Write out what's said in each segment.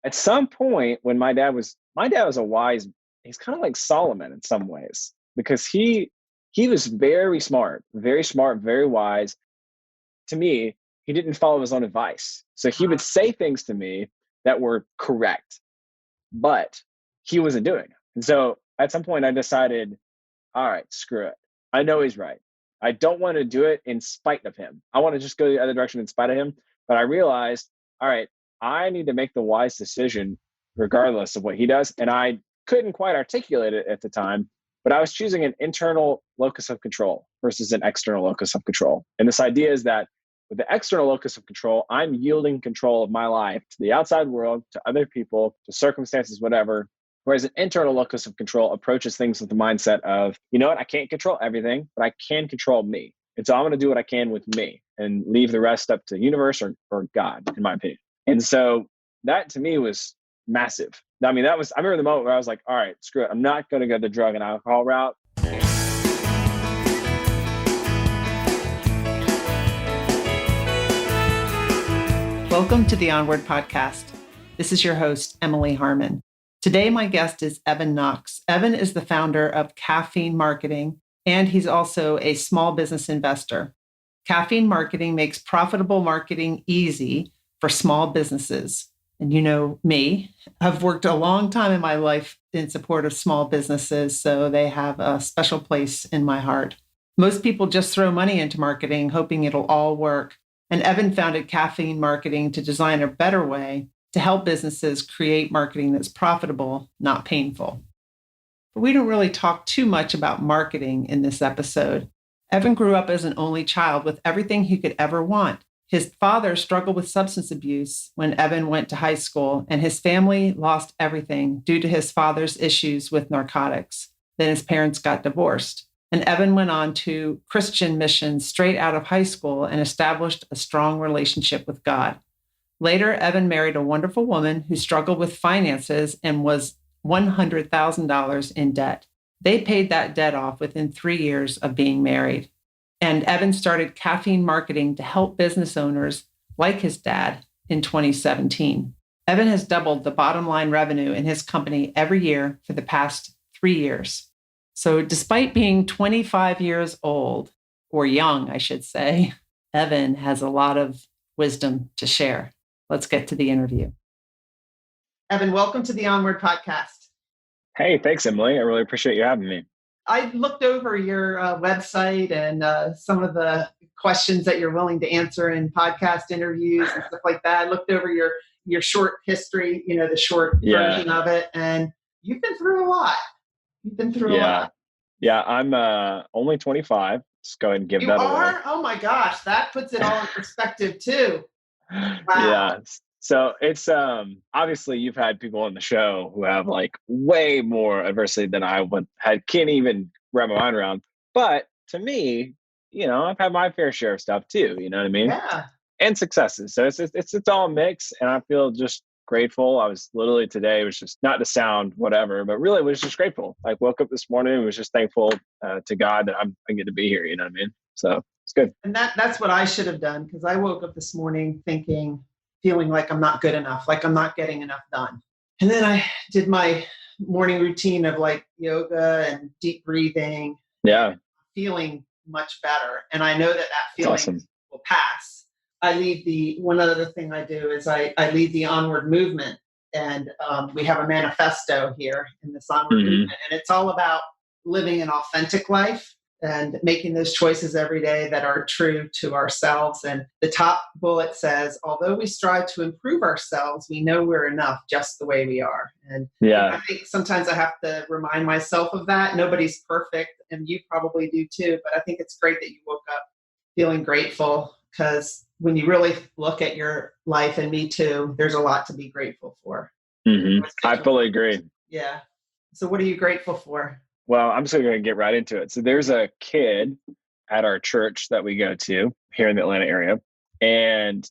at some point when my dad was he's kind of like Solomon in some ways, because he was very smart, very wise. To me, he didn't follow his own advice. So he would say things to me that were correct, but he wasn't doing it. And so at some point I decided, all right, screw it. I know he's right. I don't want to do it in spite of him. I want to just go the other direction in spite of him. But I realized, all right, I need to make the wise decision regardless of what he does. And I couldn't quite articulate it at the time, but I was choosing an internal locus of control versus an external locus of control. And this idea is that with the external locus of control, I'm yielding control of my life to the outside world, to other people, to circumstances, whatever. Whereas an internal locus of control approaches things with the mindset of, you know what, I can't control everything, but I can control me. And so I'm going to do what I can with me and leave the rest up to the universe or God, in my opinion. And so that to me was massive. I mean, I remember the moment where I was like, all right, screw it. I'm not going to go the drug and alcohol route. Welcome to the Onward Podcast. This is your host, Emily Harmon. Today, my guest is Evan Knox. Evan is the founder of Caffeine Marketing, and he's also a small business investor. Caffeine Marketing makes profitable marketing easy for small businesses. And you know me, I've worked a long time in my life in support of small businesses, so they have a special place in my heart. Most people just throw money into marketing, hoping it'll all work. And Evan founded Caffeine Marketing to design a better way to help businesses create marketing that's profitable, not painful. But we don't really talk too much about marketing in this episode. Evan grew up as an only child with everything he could ever want. His father struggled with substance abuse when Evan went to high school, and his family lost everything due to his father's issues with narcotics. Then his parents got divorced. And Evan went on to Christian missions straight out of high school and established a strong relationship with God. Later, Evan married a wonderful woman who struggled with finances and was $100,000 in debt. They paid that debt off within 3 years of being married. And Evan started Caffeine Marketing to help business owners like his dad in 2017. Evan has doubled the bottom line revenue in his company every year for the past 3 years. So despite being 25 years old, or young, I should say, Evan has a lot of wisdom to share. Let's get to the interview. Evan, welcome to the Onward Podcast. Hey, thanks, Emily. I really appreciate you having me. I looked over your website and some of the questions that you're willing to answer in podcast interviews and stuff like that. I looked over your short history, the short version of it, and you've been through a lot. A lot. Yeah, I'm only 25. Just go ahead and give that away. Oh my gosh, that puts it all in perspective too. Wow. Yeah. So it's obviously you've had people on the show who have like way more adversity than can't even wrap my mind around. But to me, I've had my fair share of stuff too. You know what I mean? Yeah. And successes. So it's all a mix, and I feel just grateful. I was literally today, was just not to sound whatever, but really was just grateful. Like woke up this morning and was just thankful to God that I get to be here. You know what I mean? So it's good. And that's what I should have done, because I woke up this morning feeling like I'm not good enough, like I'm not getting enough done. And then I did my morning routine of like yoga and deep breathing. Yeah. Feeling much better. And I know that feeling will pass. One other thing I do is I lead the Onward movement. And we have a manifesto here in this Onward movement. And it's all about living an authentic life and making those choices every day that are true to ourselves. And the top bullet says, although we strive to improve ourselves, we know we're enough just the way we are. And I think sometimes I have to remind myself of that. Nobody's perfect, and you probably do too. But I think it's great that you woke up feeling grateful, because when you really look at your life, and me too, there's a lot to be grateful for. Mm-hmm. I fully agree. Yeah. So what are you grateful for? Well, I'm just going to get right into it. So there's a kid at our church that we go to here in the Atlanta area, and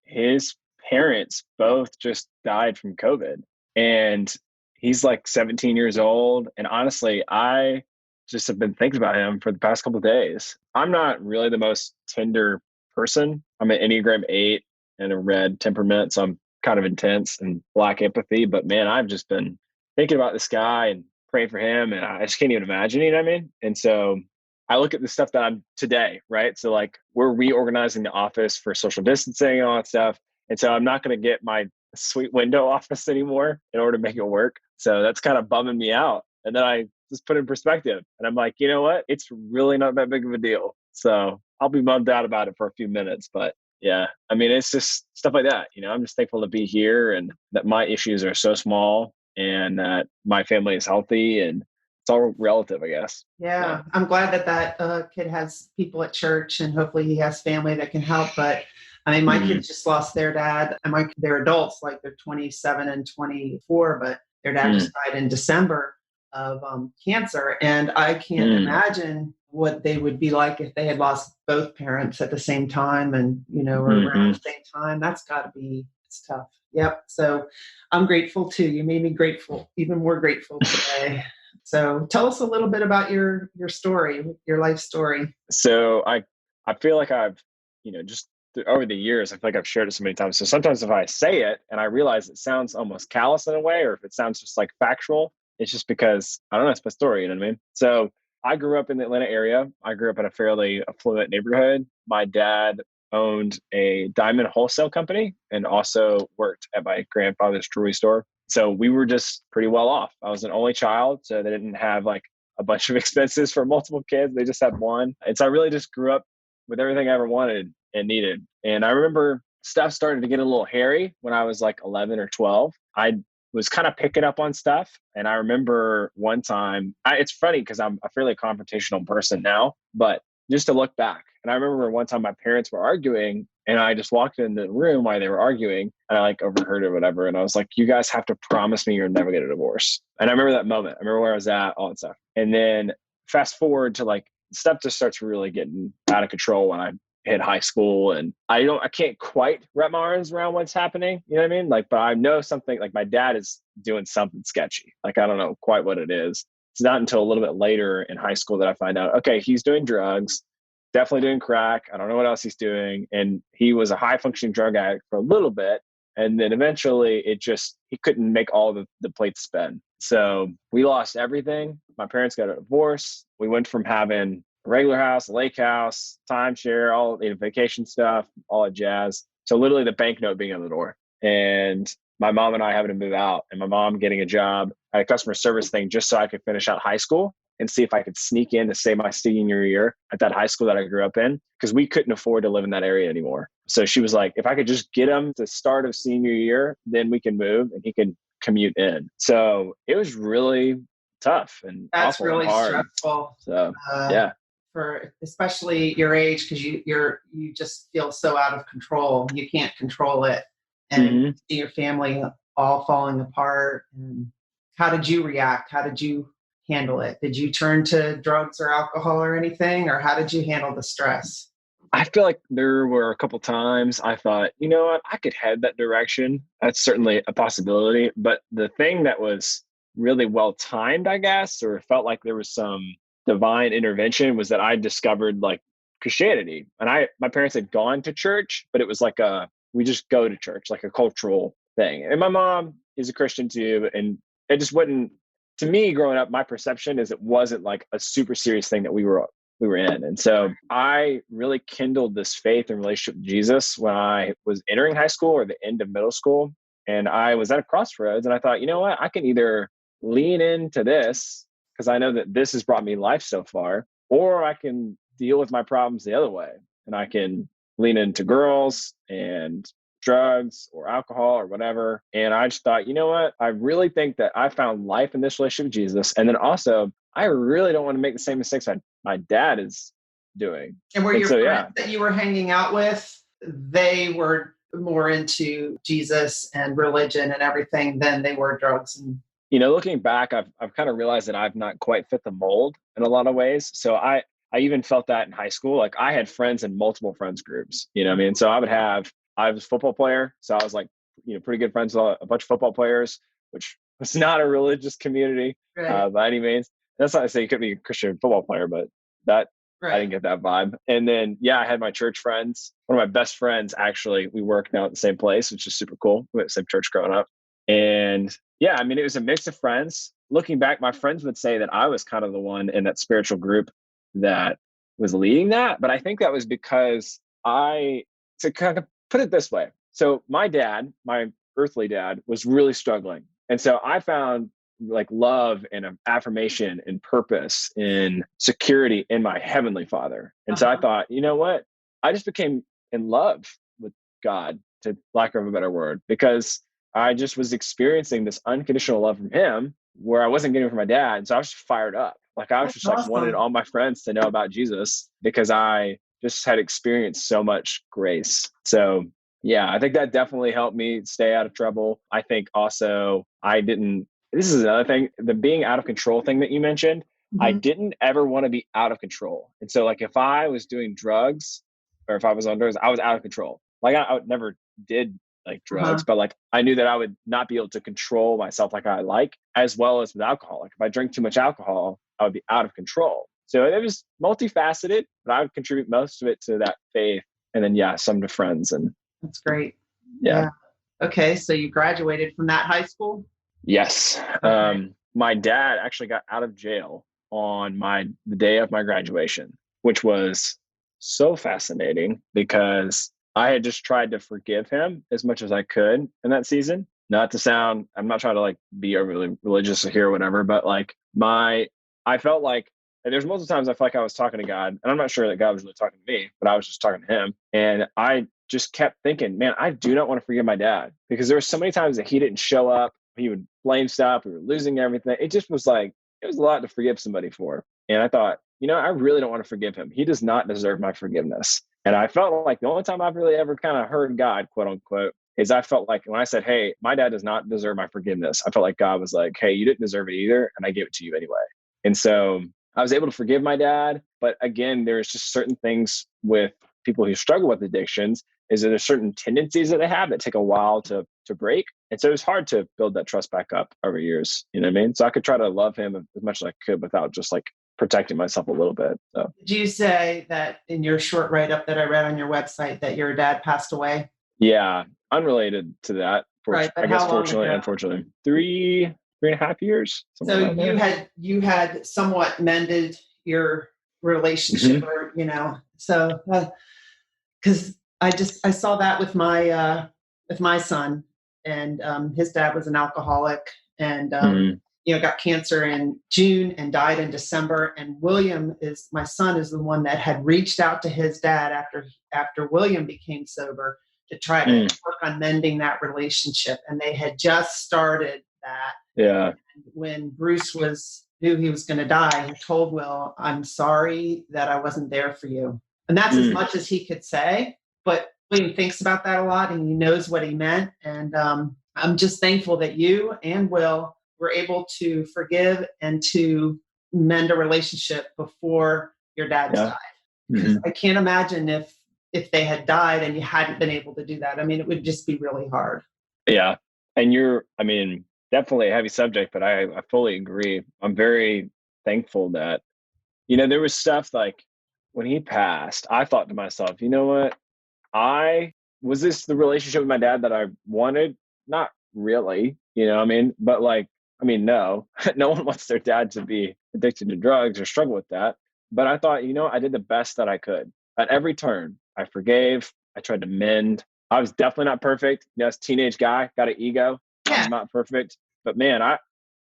his parents both just died from COVID. And he's like 17 years old. And honestly, I just have been thinking about him for the past couple of days. I'm not really the most tender person. I'm an Enneagram 8 and a red temperament. So I'm kind of intense and lack empathy. But man, I've just been thinking about this guy and praying for him, and I just can't even imagine, you know what I mean? And so I look at the stuff that I'm today, right? So like we're reorganizing the office for social distancing and all that stuff. And so I'm not going to get my sweet window office anymore in order to make it work. So that's kind of bumming me out. And then I just put it in perspective and I'm like, you know what? It's really not that big of a deal. So I'll be bummed out about it for a few minutes, but yeah, I mean, it's just stuff like that. I'm just thankful to be here and that my issues are so small and that my family is healthy, and it's all relative, I guess. Yeah, I'm glad that kid has people at church, and hopefully he has family that can help. But I mean, my kids just lost their dad, and they're adults, like they're 27 and 24, but their dad just died in December of cancer. And I can't imagine what they would be like if they had lost both parents at the same time and, or around the same time. That's got to be, it's tough. Yep. So I'm grateful too. You made me grateful, even more grateful today. So tell us a little bit about your story, your life story. So I feel like I've, just over the years, I feel like I've shared it so many times. So sometimes if I say it and I realize it sounds almost callous in a way, or if it sounds just like factual, it's just because I don't know, it's my story, you know what I mean? So I grew up in the Atlanta area. I grew up in a fairly affluent neighborhood. My dad owned a diamond wholesale company and also worked at my grandfather's jewelry store. So we were just pretty well off. I was an only child, so they didn't have like a bunch of expenses for multiple kids. They just had one. And so I really just grew up with everything I ever wanted and needed. And I remember stuff started to get a little hairy when I was like 11 or 12. I was kind of picking up on stuff. And I remember one time, it's funny because I'm a fairly confrontational person now, but just to look back. And I remember one time my parents were arguing and I just walked in the room while they were arguing and I like overheard it or whatever. And I was like, you guys have to promise me you'll never get a divorce. And I remember that moment. I remember where I was at, all that stuff. And then fast forward to like stuff just starts really getting out of control when I hit high school, and I can't quite wrap my arms around what's happening. You know what I mean? Like, but I know something, like my dad is doing something sketchy. Like, I don't know quite what it is. It's not until a little bit later in high school that I find out, okay, he's doing drugs, definitely doing crack. I don't know what else he's doing. And he was a high functioning drug addict for a little bit. And then eventually he couldn't make all the plates spin. So we lost everything. My parents got a divorce. We went from having a regular house, a lake house, timeshare, all vacation stuff, all that jazz. So literally the banknote being on the door. And my mom and I having to move out, and my mom getting a job at a customer service thing just so I could finish out high school and see if I could sneak in to stay my senior year at that high school that I grew up in, because we couldn't afford to live in that area anymore. So she was like, if I could just get him to start of senior year, then we can move and he can commute in. So it was really tough and that's awful really and hard. stressful. So yeah. For especially your age, because you just feel so out of control. You can't control it, and see your family all falling apart. And how did you react? How did you handle it? Did you turn to drugs or alcohol or anything, or how did you handle the stress? I feel like there were a couple times I thought, you know what, I could head that direction. That's certainly a possibility. But the thing that was really well timed, I guess, or felt like there was some divine intervention, was that I discovered like Christianity. And my parents had gone to church, but it was like we just go to church, like a cultural thing. And my mom is a Christian too. And it just wasn't, to me growing up, my perception is it wasn't like a super serious thing that we were in. And so I really kindled this faith and relationship with Jesus when I was entering high school or the end of middle school. And I was at a crossroads and I thought, you know what, I can either lean into this because I know that this has brought me life so far, or I can deal with my problems the other way. And I can lean into girls and drugs or alcohol or whatever. And I just thought, you know what, I really think that I found life in this relationship with Jesus. And then also, I really don't want to make the same mistakes my dad is doing. And were your friends that you were hanging out with, they were more into Jesus and religion and everything than they were drugs? And looking back, I've kind of realized that I've not quite fit the mold in a lot of ways. So I even felt that in high school. Like I had friends in multiple friends groups, you know what I mean? So I was a football player. So I was like, pretty good friends with a bunch of football players, which was not a religious community by any means. That's not to say you couldn't be a Christian football player, but that I didn't Right. get that vibe. And then, yeah, I had my church friends. One of my best friends, actually, we work now at the same place, which is super cool. We went to the same church growing up. And yeah, I mean, it was a mix of friends. Looking back, my friends would say that I was kind of the one in that spiritual group that was leading that. But I think that was because to kind of put it this way. So my dad, my earthly dad, was really struggling. And so I found like love and affirmation and purpose and security in my heavenly father. And so I Uh-huh. thought, you know what? I just became in love with God, to lack of a better word, because I just was experiencing this unconditional love from him where I wasn't getting from my dad. And so I was just fired up. Like I was That's just like wanted awesome. all my friends to know about Jesus because I just had experienced so much grace. So yeah, I think that definitely helped me stay out of trouble. I think also I didn't, this is another thing, the being out of control thing that you mentioned. I Hmm. didn't ever want to be out of control. And so like if I was doing drugs or if I was on drugs, I was out of control. Like I never did like drugs, Uh-huh. but like I knew that I would not be able to control myself like I like, as well as with alcohol. Like if I drink too much alcohol, I would be out of control. So it was multifaceted, but I would contribute most of it to that faith. And then yeah, some to friends and That's great. yeah. Yeah. Okay. So you graduated from that high school? Yes. Okay. My dad actually got out of jail on the day of my graduation, which was so fascinating because I had just tried to forgive him as much as I could in that season. Not to sound, I'm not trying to like be overly religious here or whatever, but like I felt like there's multiple times I felt like I was talking to God, and I'm not sure that God was really talking to me, but I was just talking to him. And I just kept thinking, man, I do not want to forgive my dad because there were so many times that he didn't show up. He would blame stuff. We were losing everything. It just was like, it was a lot to forgive somebody for. And I thought, I really don't want to forgive him. He does not deserve my forgiveness. And I felt like the only time I've really ever kind of heard God, quote unquote, is I felt like when I said, hey, my dad does not deserve my forgiveness, I felt like God was like, hey, you didn't deserve it either. And I gave it to you anyway. And so I was able to forgive my dad. But again, there's just certain things with people who struggle with addictions is that there's certain tendencies that they have that take a while to break. And so it was hard to build that trust back up over years. You know what I mean? So I could try to love him as much as I could without just like protecting myself a little bit. So Did you say that in your short write up that I read on your website that your dad passed away? yeah, unrelated to that. Right. I But guess how long fortunately, ago? unfortunately, three and a half years, somewhere So around there. you had somewhat mended your relationship, Mm-hmm. or so because I saw that with my son, and his dad was an alcoholic, and Mm-hmm. got cancer in June and died in December. And William is my son is the one that had reached out to his dad after William became sober to try to Mm. work on mending that relationship, and they had just started that Yeah. when Bruce knew he was going to die. He told Will, "I'm sorry that I wasn't there for you," and that's as Mm. much as he could say. But William thinks about that a lot, and he knows what he meant. And I'm just thankful that you and Will were able to forgive and to mend a relationship before your dad's Yeah. died. Because Mm-hmm. I can't imagine if they had died and you hadn't been able to do that. I mean, it would just be really hard. Yeah. And I mean, definitely a heavy subject, but I fully agree. I'm very thankful that, there was stuff like when he passed, I thought to myself, you know what? Was this the relationship with my dad that I wanted? Not really, what I mean? But like, I mean, no, no one wants their dad to be addicted to drugs or struggle with that. But I thought, I did the best that I could at every turn. I forgave. I tried to mend. I was definitely not perfect. As a teenage guy, got an ego. Yeah. I'm not perfect, but man, I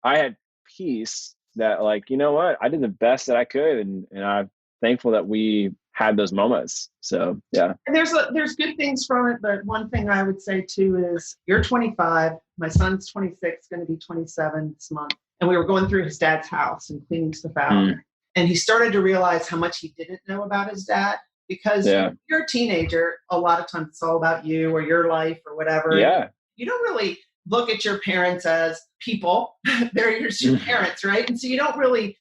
had peace that like, you know what? I did the best that I could. And I'm thankful that we had those moments. So yeah. And there's good things from it, but one thing I would say too is you're 25, my son's 26, going to be 27 this month, and we were going through his dad's house and cleaning stuff out, Mm, and he started to realize how much he didn't know about his dad because yeah. you're a teenager. A lot of times it's all about you or your life or whatever, and Yeah. you don't really look at your parents as people. They're your parents, right? And so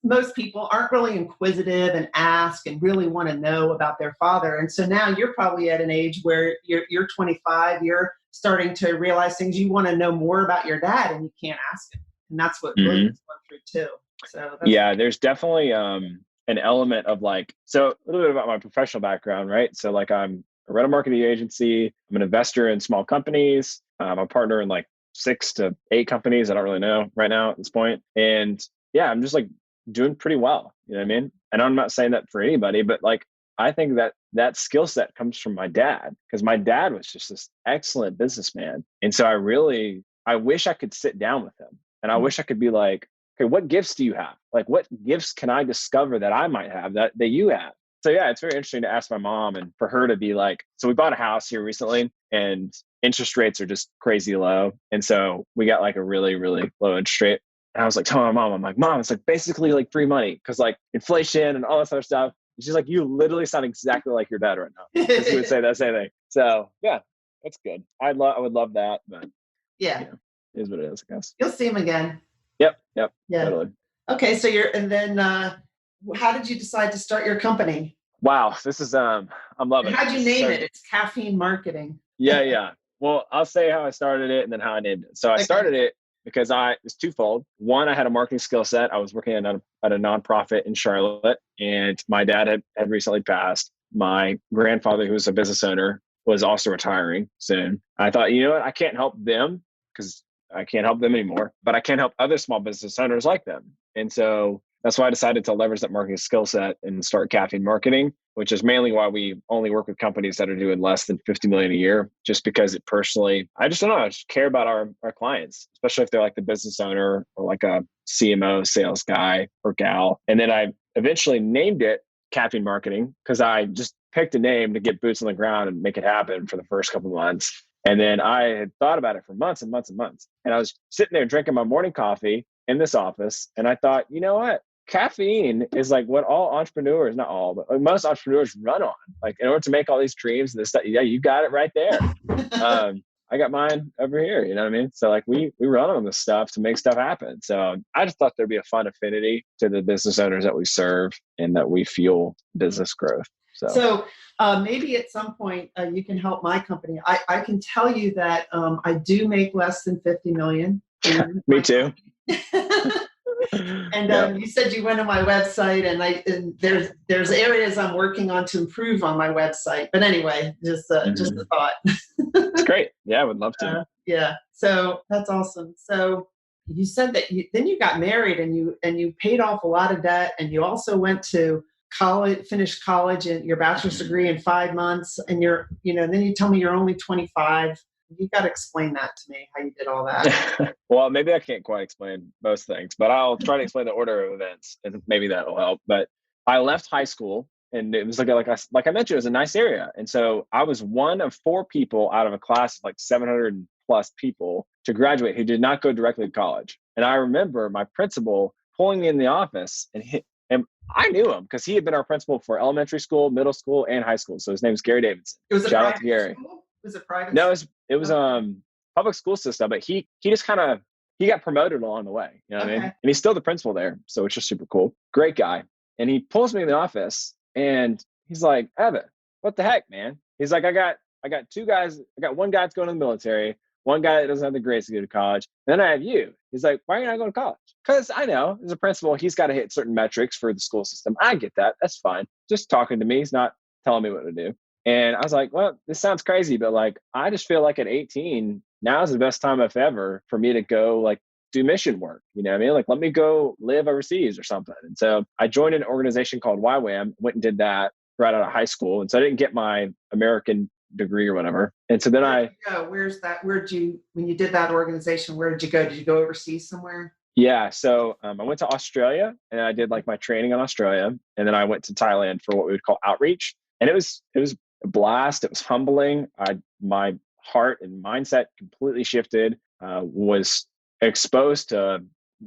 most people aren't really inquisitive and ask and really want to know about their father. And so now you're probably at an age where you're 25, you're starting to realize things you want to know more about your dad and you can't ask him. And that's what Hmm. William's going through too. So that's Yeah, there's definitely an element of like, so a little bit about my professional background, right? So like I run a marketing agency. I'm an investor in small companies. I'm a partner in like 6 to 8 companies. I don't really know right now at this point. And yeah, I'm just like doing pretty well. You know what I mean? And I'm not saying that for anybody, but like, I think that that skill set comes from my dad because my dad was just this excellent businessman. And so I wish I could sit down with him and I wish I could be like, okay, what gifts do you have? Like, what gifts can I discover that I might have that you have? So yeah, it's very interesting to ask my mom and for her to be like, so we bought a house here recently and interest rates are just crazy low. And so we got like a really, really low interest rate. And I was like telling my mom, I'm like, Mom, it's like basically like free money because like inflation and all this other stuff. And she's like, you literally sound exactly like your dad right now. Because he would say that same thing. So yeah, that's good. I would love that, but Yeah. it is what it is, I guess. You'll see him again. Yep. Yeah. Totally. Okay. So and then how did you decide to start your company? Wow. This is, I'm loving it. How'd you name it? It's Caffeine Marketing. Yeah. Well, I'll say how I started it and then how I named it. So I started it because it's twofold. One, I had a marketing skill set. I was working at a nonprofit in Charlotte and my dad had recently passed. My grandfather, who was a business owner, was also retiring soon. I thought, you know what? I can't help them because I can't help them anymore, but I can help other small business owners like them. And so that's why I decided to leverage that marketing skill set and start Caffeine Marketing, which is mainly why we only work with companies that are doing less than 50 million a year, just because it personally, I just don't know, I just care about our clients, especially if they're like the business owner or like a CMO sales guy or gal. And then I eventually named it Caffeine Marketing because I just picked a name to get boots on the ground and make it happen for the first couple of months. And then I had thought about it for months and months and months. And I was sitting there drinking my morning coffee in this office. And I thought, you know what? Caffeine is like what all entrepreneurs, not all, but like most entrepreneurs run on. Like in order to make all these dreams and this stuff, yeah, you got it right there. I got mine over here, you know what I mean? So like we run on this stuff to make stuff happen. So I just thought there'd be a fun affinity to the business owners that we serve and that we fuel business growth. So maybe at some point you can help my company. I can tell you that I do make less than 50 million. Me too. And you said you went on my website, and there's areas I'm working on to improve on my website. But anyway, just a thought. It's great. Yeah, I would love to. Yeah. So that's awesome. So you said that then you got married and you paid off a lot of debt, and you also went to college, finished college and your bachelor's degree in 5 months. And then you tell me you're only 25. You got to explain that to me, how you did all that. Well, maybe I can't quite explain most things, but I'll try to explain the order of events and maybe that will help. But I left high school and it was like I mentioned, it was a nice area. And so I was one of 4 people out of a class of like 700 plus people to graduate who did not go directly to college. And I remember my principal pulling me in the office and I knew him because he had been our principal for elementary school, middle school, and high school. So his name is Gary Davidson. It was Shout out to Gary. School? Was it private? No, it was public school system, but he just kind of he got promoted along the way. You know what I mean? And he's still the principal there, so it's just super cool. Great guy. And he pulls me in the office and he's like, Evan, what the heck, man? He's like, I got 2 guys. I got one guy that's going to the military, one guy that doesn't have the grades to go to college. And then I have you. He's like, why are you not going to college? Because I know as a principal, he's got to hit certain metrics for the school system. I get that. That's fine. Just talking to me. He's not telling me what to do. And I was like, well, this sounds crazy, but like, I just feel like at 18, now is the best time if ever for me to go like do mission work. You know what I mean? Like, let me go live overseas or something. And so I joined an organization called YWAM, went and did that right out of high school. And so I didn't get my American degree or whatever. And so then where's that? When you did that organization, where did you go? Did you go overseas somewhere? Yeah. So I went to Australia and I did like my training in Australia. And then I went to Thailand for what we would call outreach. And it was a blast. It was humbling. My heart and mindset completely shifted, was exposed to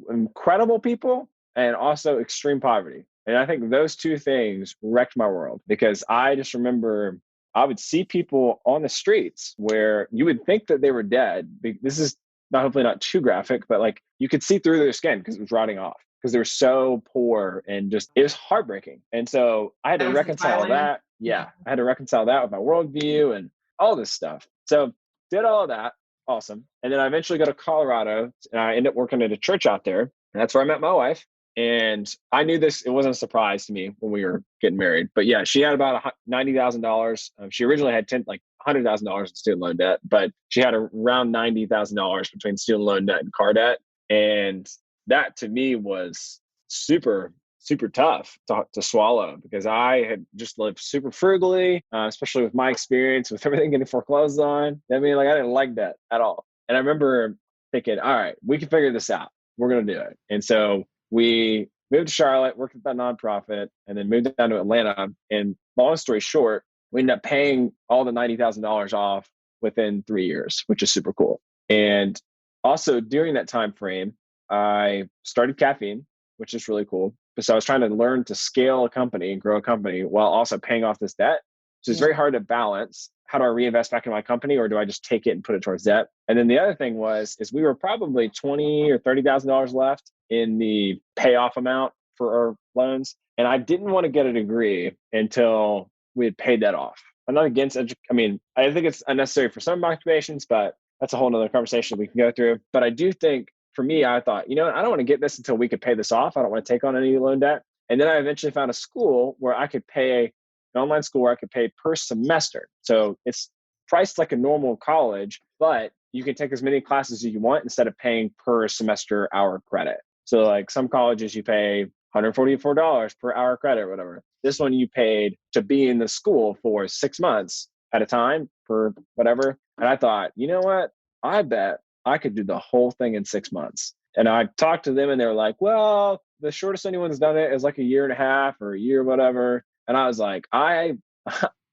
incredible people and also extreme poverty. And I think those 2 things wrecked my world because I just remember I would see people on the streets where you would think that they were dead. This is hopefully not too graphic, but like you could see through their skin because it was rotting off because they were so poor and just, it was heartbreaking. And so I had to reconcile that. Yeah. I had to reconcile that with my worldview and all this stuff. So did all of that. Awesome. And then I eventually go to Colorado and I ended up working at a church out there. And that's where I met my wife. And I knew this, it wasn't a surprise to me when we were getting married. But yeah, she had about $90,000. She originally had like $100,000 in student loan debt, but she had around $90,000 between student loan debt and car debt. And that to me was super, super tough to swallow because I had just lived super frugally, especially with my experience with everything getting foreclosed on. I mean, like I didn't like that at all. And I remember thinking, all right, we can figure this out. We're going to do it. And so we moved to Charlotte, worked at that nonprofit, and then moved down to Atlanta. And long story short, we ended up paying all the $90,000 off within 3 years, which is super cool. And also during that time frame, I started Caffeine, which is really cool. So I was trying to learn to scale a company and grow a company while also paying off this debt. So it's very hard to balance. How do I reinvest back in my company, or do I just take it and put it towards debt? And then the other thing is we were probably $20,000 or $30,000 left in the payoff amount for our loans, and I didn't want to get a degree until we had paid that off. I'm not against I mean, I think it's unnecessary for some occupations, but that's a whole nother conversation we can go through. But I do think for me, I thought, you know, I don't want to get this until we could pay this off. I don't want to take on any loan debt. And then I eventually found a school where I could pay an online school where I could pay per semester. So it's priced like a normal college, but you can take as many classes as you want instead of paying per semester hour credit. So like some colleges you pay $144 per hour credit or whatever. This one you paid to be in the school for 6 months at a time for whatever. And I thought, you know what? I bet I could do the whole thing in 6 months. And I talked to them and they were like, well, the shortest anyone's done it is like a year and a half or a year, whatever. And I was like,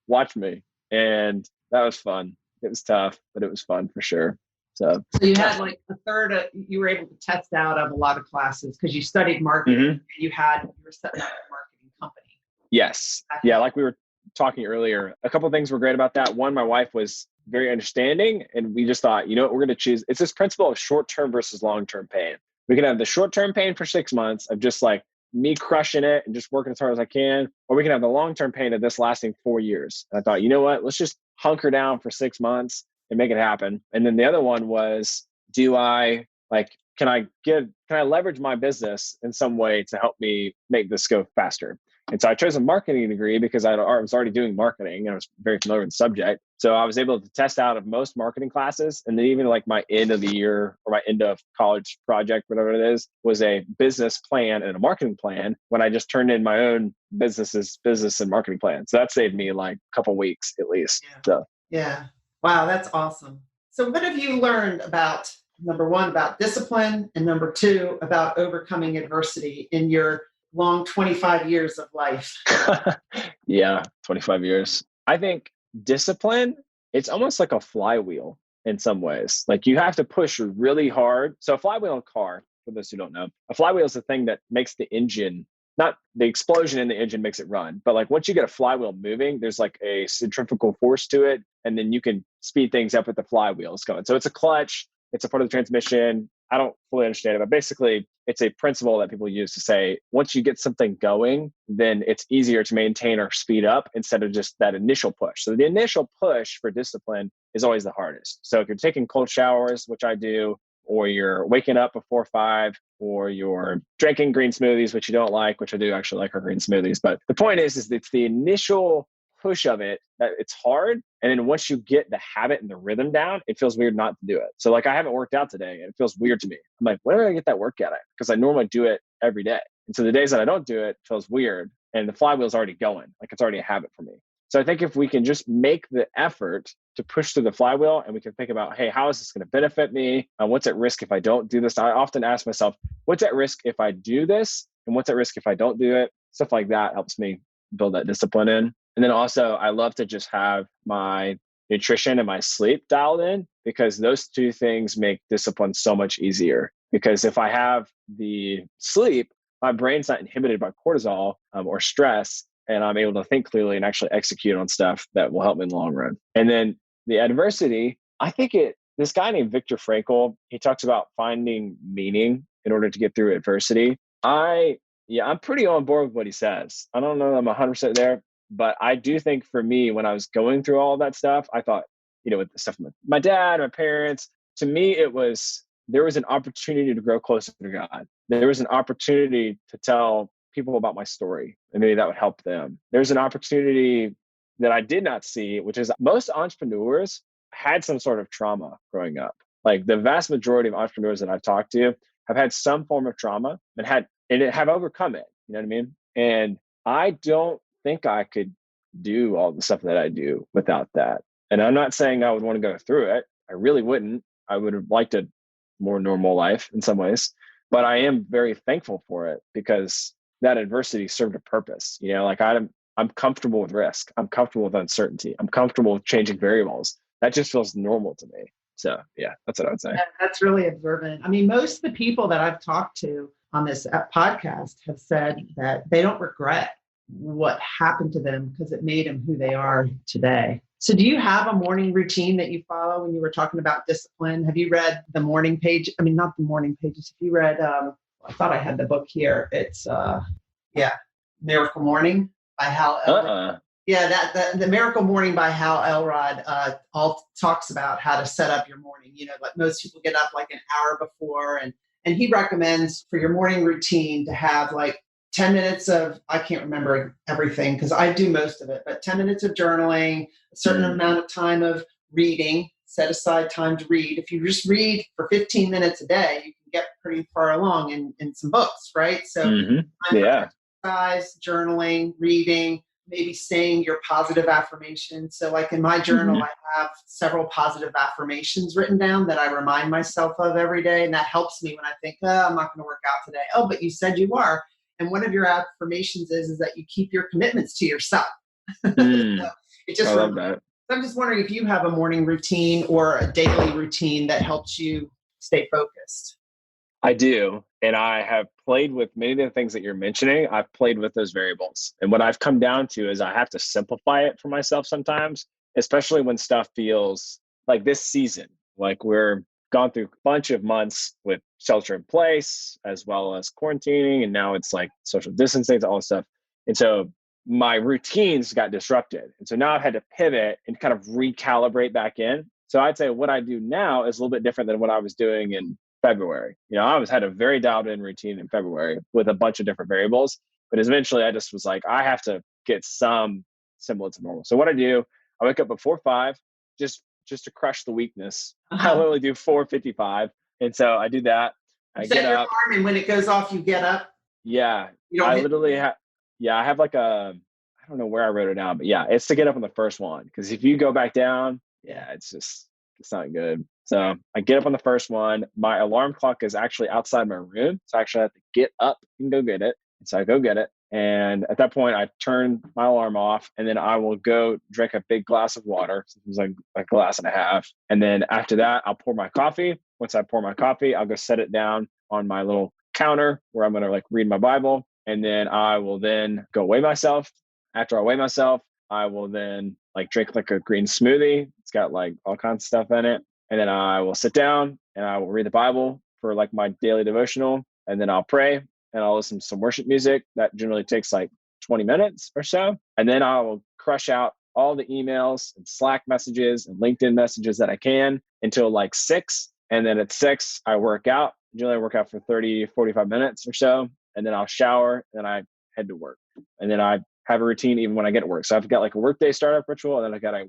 watch me. And that was fun. It was tough, but it was fun for sure. So you had like a third you were able to test out of a lot of classes because you studied marketing and you were setting up a marketing company. Yes. Yeah. Like we were talking earlier, a couple of things were great about that. One, my wife was very understanding, and we just thought, you know what, we're going to choose. It's this principle of short-term versus long-term pain. We can have the short-term pain for 6 months of just like me crushing it and just working as hard as I can, or we can have the long-term pain of this lasting 4 years. And I thought, you know what, let's just hunker down for 6 months and make it happen. And then the other one was, can I leverage my business in some way to help me make this go faster? And so I chose a marketing degree because I was already doing marketing and I was very familiar with the subject. So I was able to test out of most marketing classes. And then even like my end of the year or my end of college project, whatever it is, was a business plan and a marketing plan when I just turned in my own business and marketing plan. So that saved me like a couple weeks at least. Yeah. Wow, that's awesome. So what have you learned about, number one, about discipline, and number two, about overcoming adversity in your long 25 years of life? Yeah, 25 years. I think discipline, it's almost like a flywheel in some ways. Like you have to push really hard. So a flywheel in a car, for those who don't know, a flywheel is the thing that makes the engine, not the explosion in the engine makes it run, but like once you get a flywheel moving, there's like a centrifugal force to it. And then you can speed things up with the flywheels going. So it's a clutch, it's a part of the transmission. I don't fully understand it, but basically it's a principle that people use to say, once you get something going, then it's easier to maintain or speed up instead of just that initial push. So the initial push for discipline is always the hardest. So if you're taking cold showers, which I do, or you're waking up before 5, or you're drinking green smoothies, which you don't like, which I do actually like our green smoothies. But the point is it's the initial push of it that it's hard. And then once you get the habit and the rhythm down, it feels weird not to do it. So like I haven't worked out today and it feels weird to me. I'm like, when am I gonna get that workout at? Because I normally do it every day. And so the days that I don't do it, it feels weird. And the flywheel's already going. Like it's already a habit for me. So I think if we can just make the effort to push through the flywheel and we can think about, hey, how is this going to benefit me? What's at risk if I don't do this? I often ask myself, what's at risk if I do this? And what's at risk if I don't do it? Stuff like that helps me build that discipline in. And then also I love to just have my nutrition and my sleep dialed in, because those two things make discipline so much easier. Because if I have the sleep, my brain's not inhibited by cortisol or stress, and I'm able to think clearly and actually execute on stuff that will help me in the long run. And then the adversity, I think this guy named Viktor Frankl, he talks about finding meaning in order to get through adversity. I'm pretty on board with what he says. I don't know that I'm 100% there, but I do think for me, when I was going through all of that stuff, I thought, with the stuff with my dad, my parents, to me, it was there was an opportunity to grow closer to God. There was an opportunity to tell people about my story, and maybe that would help them. There's an opportunity that I did not see, which is most entrepreneurs had some sort of trauma growing up. Like the vast majority of entrepreneurs that I've talked to have had some form of trauma and have overcome it. You know what I mean? And I don't think I could do all the stuff that I do without that. And I'm not saying I would want to go through it. I really wouldn't. I would have liked a more normal life in some ways, but I am very thankful for it because that adversity served a purpose. Like I'm comfortable with risk. I'm comfortable with uncertainty. I'm comfortable with changing variables. That just feels normal to me. So yeah, that's what I would say. That's really observant. I mean, most of the people that I've talked to on this podcast have said that they don't regret what happened to them because it made them who they are today. So do you have a morning routine that you follow when you were talking about discipline? Have you read the morning page? I mean, not the morning pages. Have you read, I thought I had the book here. It's, Miracle Morning by Hal Elrod. Yeah, the Miracle Morning by Hal Elrod all talks about how to set up your morning. Like most people get up like an hour before, and he recommends for your morning routine to have like 10 minutes of, I can't remember everything because I do most of it, but 10 minutes of journaling, a certain amount of time of reading, set aside time to read. If you just read for 15 minutes a day, you can get pretty far along in some books, right? So exercise, journaling, reading, maybe saying your positive affirmations. So like in my journal, I have several positive affirmations written down that I remind myself of every day. And that helps me when I think, I'm not going to work out today. Oh, but you said you are. And one of your affirmations is that you keep your commitments to yourself. So I love that. I'm just wondering if you have a morning routine or a daily routine that helps you stay focused. I do. And I have played with many of the things that you're mentioning. I've played with those variables. And what I've come down to is I have to simplify it for myself sometimes, especially when stuff feels like this season, like we're gone through a bunch of months with shelter in place, as well as quarantining. And now it's like social distancing, all this stuff. And so my routines got disrupted. And so now I've had to pivot and kind of recalibrate back in. So I'd say what I do now is a little bit different than what I was doing in February. I had a very dialed in routine in February with a bunch of different variables, but eventually I just was like, I have to get some semblance of normal. So what I do, I wake up before 5, just to crush the weakness. I literally do 4:55. And so I do that. I get up. Alarm, and when it goes off, you get up. Yeah. I literally have, I have like I don't know where I wrote it down, but yeah, it's to get up on the first one. Cause if you go back down, it's not good. So I get up on the first one. My alarm clock is actually outside my room. So I actually have to get up and go get it. And so I go get it. And at that point, I turn my alarm off, and then I will go drink a big glass of water. So it was like a glass and a half. And then after that, I'll pour my coffee. Once I pour my coffee, I'll go set it down on my little counter where I'm going to like read my Bible. And then I will then go weigh myself. After I weigh myself, I will then like drink like a green smoothie. It's got like all kinds of stuff in it. And then I will sit down and I will read the Bible for like my daily devotional. And then I'll pray and I'll listen to some worship music. That generally takes like 20 minutes or so. And then I will crush out all the emails and Slack messages and LinkedIn messages that I can until like 6. And then at 6, I work out. Generally I work out for 30, 45 minutes or so. And then I'll shower and then I head to work. And then I have a routine even when I get to work. So I've got like a workday startup ritual, and then I've got a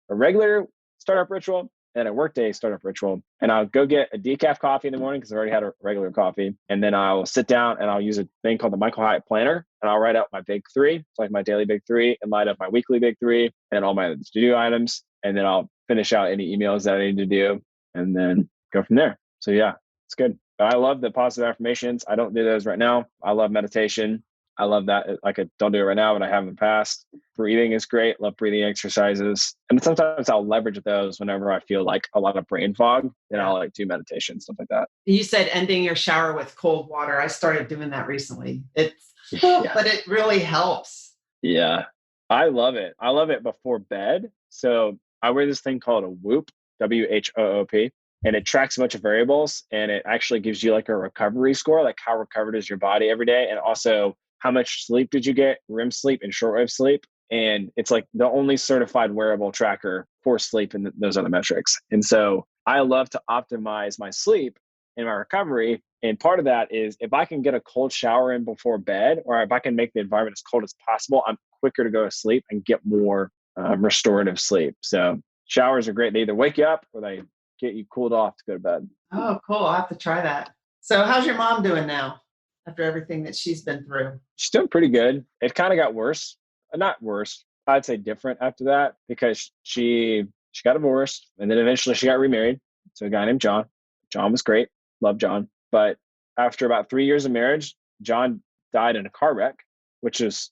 regular startup ritual, and a workday startup ritual. And I'll go get a decaf coffee in the morning because I already had a regular coffee. And then I'll sit down and I'll use a thing called the Michael Hyatt Planner, and I'll write out my big 3. It's like my daily big 3, and light up my weekly big 3 and all my to-do items. And then I'll finish out any emails that I need to do and then go from there. So yeah, it's good. But I love the positive affirmations. I don't do those right now. I love meditation. I love that. I don't do it right now, but I have in the past. Breathing is great. Love breathing exercises. And sometimes I'll leverage those whenever I feel like a lot of brain fog. Then I'll like do meditation, stuff like that. You said ending your shower with cold water. I started doing that recently. But it really helps. Yeah. I love it. I love it before bed. So I wear this thing called a Whoop, WHOOP. And it tracks a bunch of variables, and it actually gives you like a recovery score, like how recovered is your body every day. And also how much sleep did you get, REM sleep and shortwave sleep. And it's like the only certified wearable tracker for sleep and those other metrics. And so I love to optimize my sleep and my recovery. And part of that is if I can get a cold shower in before bed, or if I can make the environment as cold as possible, I'm quicker to go to sleep and get more restorative sleep. So showers are great. They either wake you up or they get you cooled off to go to bed. Oh, cool. I'll have to try that. So how's your mom doing now after everything that she's been through? She's doing pretty good. It kind of got worse. Not worse. I'd say different after that, because she got divorced and then eventually she got remarried to a guy named John. John was great. Love John. But after about 3 years of marriage, John died in a car wreck, which is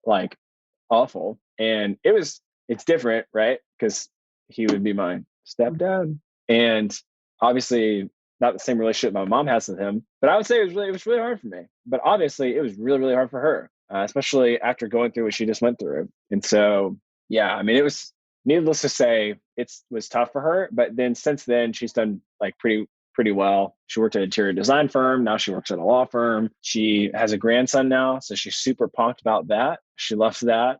like awful. And it's different, right? Because he would be my stepdad. And obviously not the same relationship my mom has with him. But I would say it was really hard for me. But obviously it was really, really hard for her, especially after going through what she just went through. And so, yeah, I mean, it was, needless to say, it was tough for her. But then since then, she's done like pretty well. She worked at an interior design firm. Now she works at a law firm. She has a grandson now, so she's super pumped about that. She loves that.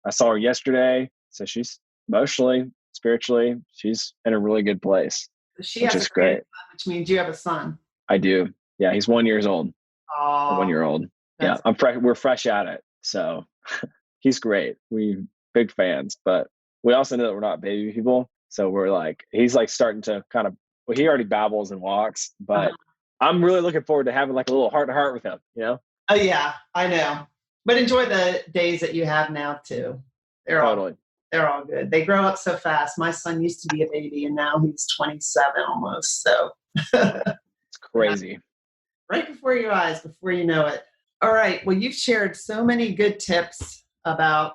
I saw her yesterday, so she's emotionally, spiritually, she's in a really good place, She which has is a great. grandson, which means you have a son. I do. Yeah, he's 1 year old. Oh, 1 year old. Yeah, we're fresh at it. So he's great. We big fans, but we also know that we're not baby people. So we're like, he's like starting to kind of, well, he already babbles and walks, but I'm really looking forward to having like a little heart to heart with him, you know? Oh yeah, I know. But enjoy the days that you have now too. Totally. They're all good. They grow up so fast. My son used to be a baby and now he's 27 almost. So it's crazy. Right before your eyes, before you know it. All right. Well, you've shared so many good tips about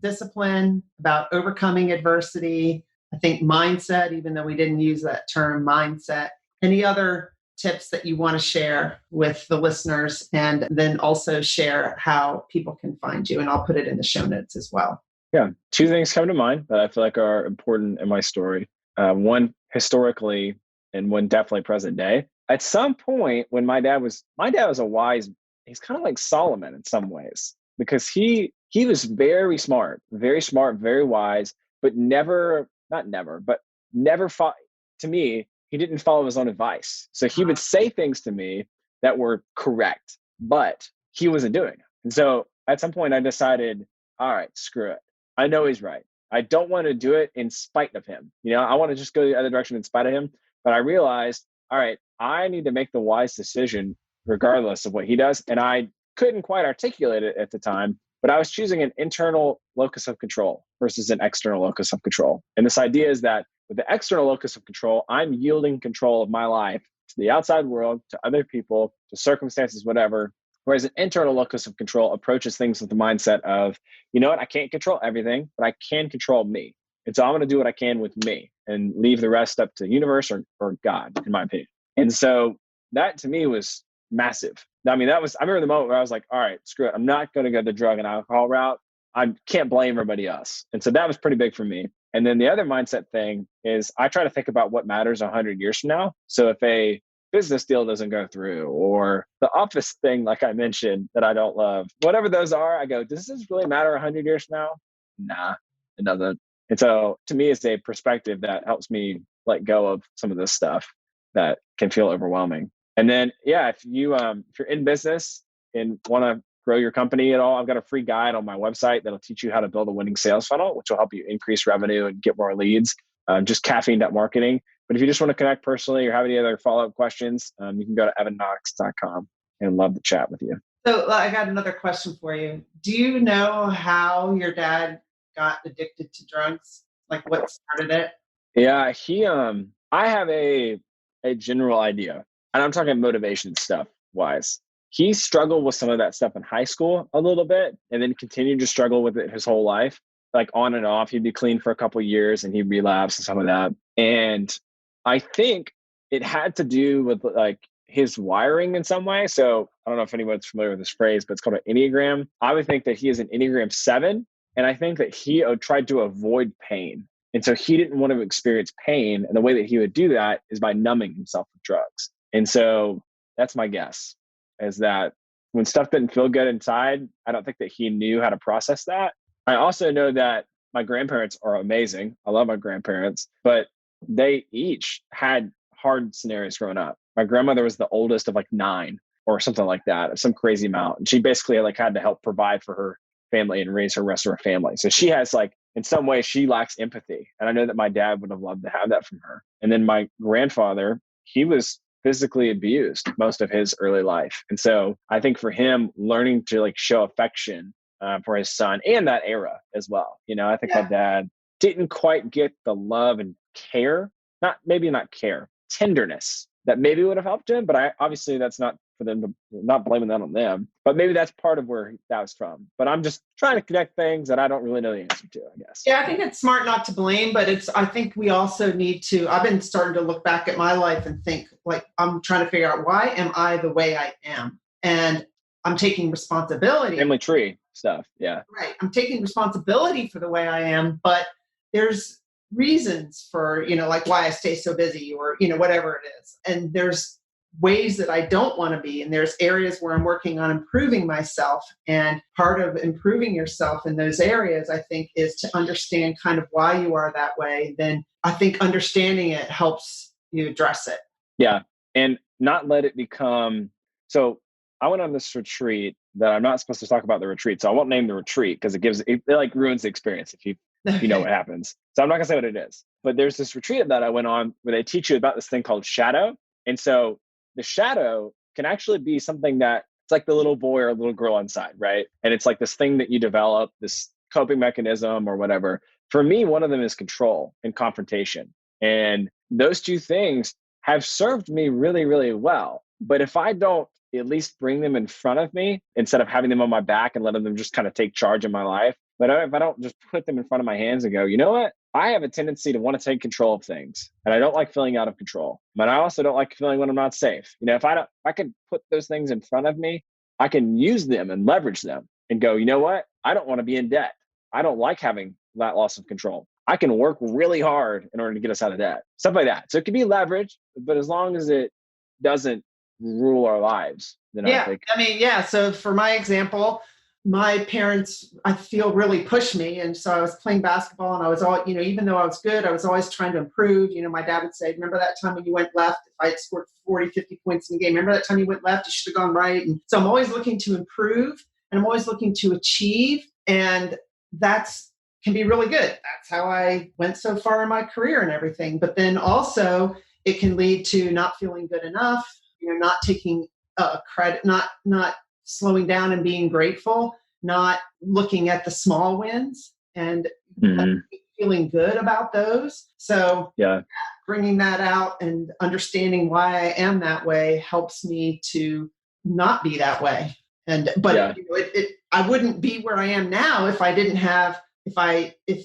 discipline, about overcoming adversity. I think mindset, even though we didn't use that term mindset. Any other tips that you want to share with the listeners, and then also share how people can find you? And I'll put it in the show notes as well. Yeah. Two things come to mind that I feel like are important in my story. One historically, and one definitely present day. At some point when my dad was he's kind of like Solomon in some ways, because he was very smart, very wise, but never fought. To me, he didn't follow his own advice. So he would say things to me that were correct, but he wasn't doing it. And so at some point I decided, all right, screw it. I know he's right. I don't want to do it in spite of him. You know, I want to just go the other direction in spite of him. But I realized, all right, I need to make the wise decision regardless of what he does. And I couldn't quite articulate it at the time, but I was choosing an internal locus of control versus an external locus of control. And this idea is that with the external locus of control, I'm yielding control of my life to the outside world, to other people, to circumstances, whatever. Whereas an internal locus of control approaches things with the mindset of, you know what, I can't control everything, but I can control me. And so I'm going to do what I can with me and leave the rest up to the universe or God, in my opinion. And so that to me was massive. I mean, I remember the moment where I was like, all right, screw it. I'm not going to go the drug and alcohol route. I can't blame everybody else. And so that was pretty big for me. And then the other mindset thing is I try to think about what matters 100 years from now. So if a business deal doesn't go through, or the office thing, like I mentioned, that I don't love, whatever those are, I go, does this really matter 100 years from now? Nah, it doesn't. And so to me, it's a perspective that helps me let go of some of this stuff that can feel overwhelming. And then, yeah, if you're in business and want to grow your company at all, I've got a free guide on my website that'll teach you how to build a winning sales funnel, which will help you increase revenue and get more leads. Just caffeine marketing. But if you just want to connect personally or have any other follow-up questions, you can go to evanknox.com and love to chat with you. So I got another question for you. Do you know how your dad got addicted to drugs? Like what started it? Yeah, I have a general idea, and I'm talking motivation stuff wise. He struggled with some of that stuff in high school a little bit, and then continued to struggle with it his whole life, like on and off. He'd be clean for a couple of years and he'd relapse and some of that. And I think it had to do with like his wiring in some way. So I don't know if anyone's familiar with this phrase, but it's called an Enneagram. I would think that he is an Enneagram 7. And I think that he tried to avoid pain. And so he didn't want to experience pain. And the way that he would do that is by numbing himself with drugs. And so that's my guess, is that when stuff didn't feel good inside, I don't think that he knew how to process that. I also know that my grandparents are amazing. I love my grandparents, but they each had hard scenarios growing up. My grandmother was the oldest of like 9 or something like that, some crazy amount. And she basically like had to help provide for her family and raise her rest of her family. So she has like, in some ways, she lacks empathy. And I know that my dad would have loved to have that from her. And then my grandfather, he was physically abused most of his early life. And so I think for him, learning to like show affection for his son and that era as well. I think my dad didn't quite get the love and care, not care, tenderness that maybe would have helped him. But obviously that's not for them to, not blaming that on them, but maybe that's part of where that was from. But I'm just trying to connect things that I don't really know the answer to, I guess. Yeah, I think it's smart not to blame, but I think we also need to, I've been starting to look back at my life and think like, I'm trying to figure out, why am I the way I am? And I'm taking responsibility. Family tree stuff. Yeah. Right. I'm taking responsibility for the way I am, but there's reasons for, like why I stay so busy or, whatever it is. And there's ways that I don't want to be. And there's areas where I'm working on improving myself. And part of improving yourself in those areas, I think, is to understand kind of why you are that way. Then I think understanding it helps you address it. Yeah. And not let it become, so I went on this retreat that I'm not supposed to talk about the retreat. So I won't name the retreat because it like ruins the experience if you know what happens. So I'm not gonna say what it is, but there's this retreat that I went on where they teach you about this thing called shadow. And so the shadow can actually be something that it's like the little boy or little girl inside, right? And it's like this thing that you develop, this coping mechanism or whatever. For me, one of them is control and confrontation. And those two things have served me really, really well. But if I don't at least bring them in front of me instead of having them on my back and letting them just kind of take charge of my life, but if I don't just put them in front of my hands and go, you know what? I have a tendency to want to take control of things, and I don't like feeling out of control. But I also don't like feeling when I'm not safe. If I can put those things in front of me, I can use them and leverage them and go, you know what? I don't want to be in debt. I don't like having that loss of control. I can work really hard in order to get us out of debt. Stuff like that. So it can be leverage, but as long as it doesn't rule our lives, then I think. So for my example, my parents, I feel, really pushed me. And so I was playing basketball and I was all, even though I was good, I was always trying to improve. My dad would say, remember that time when you went left? If I had scored 40, 50 points in the game, remember that time you went left? You should have gone right. And so I'm always looking to improve and I'm always looking to achieve. And can be really good. That's how I went so far in my career and everything. But then also it can lead to not feeling good enough, not taking credit, not slowing down and being grateful, not looking at the small wins and feeling good about those. So bringing that out and understanding why I am that way helps me to not be that way. I wouldn't be where I am now if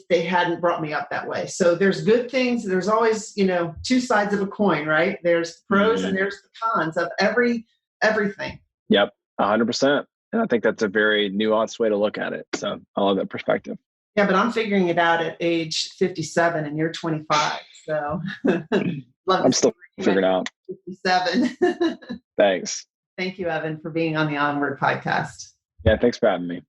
they hadn't brought me up that way. So there's good things. There's always, two sides of a coin, right? There's pros and there's the cons of everything. Yep. 100%. And I think that's a very nuanced way to look at it. So I love that perspective. Yeah, but I'm figuring it out at age 57 and you're 25. So I'm still figuring it out. 57. Thanks. Thank you, Evan, for being on the Onward podcast. Yeah, thanks for having me.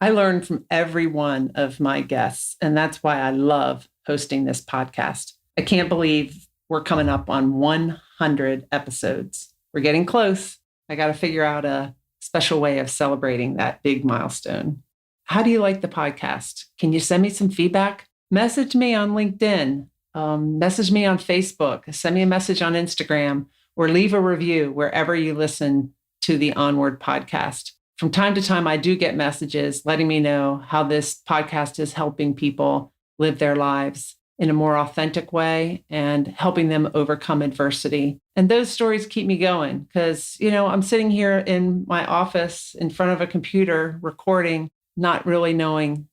I learn from every one of my guests, and that's why I love hosting this podcast. I can't believe we're coming up on 100 episodes. We're getting close. I got to figure out a special way of celebrating that big milestone. How do you like the podcast? Can you send me some feedback? Message me on LinkedIn, message me on Facebook, send me a message on Instagram, or leave a review wherever you listen to the Onward podcast. From time to time, I do get messages letting me know how this podcast is helping people live their lives in a more authentic way and helping them overcome adversity. And those stories keep me going because, I'm sitting here in my office in front of a computer recording, not really knowing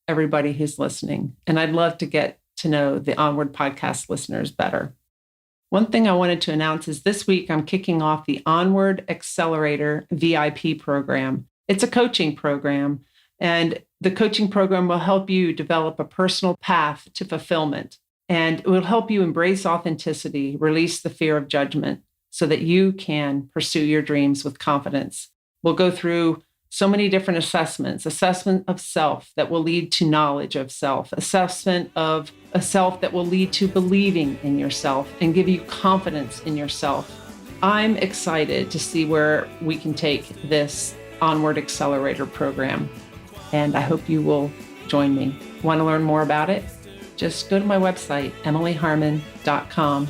everybody who's listening. And I'd love to get to know the Onward podcast listeners better. One thing I wanted to announce is this week I'm kicking off the Onward Accelerator VIP program. It's a coaching program, and the coaching program will help you develop a personal path to fulfillment. And it will help you embrace authenticity, release the fear of judgment so that you can pursue your dreams with confidence. We'll go through so many different assessments: assessment of self that will lead to knowledge of self, assessment of a self that will lead to believing in yourself and give you confidence in yourself. I'm excited to see where we can take this Onward Accelerator program, and I hope you will join me. Want to learn more about it? Just go to my website, emilyharmon.com,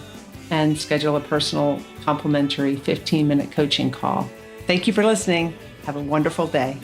and schedule a personal complimentary 15-minute coaching call. Thank you for listening. Have a wonderful day.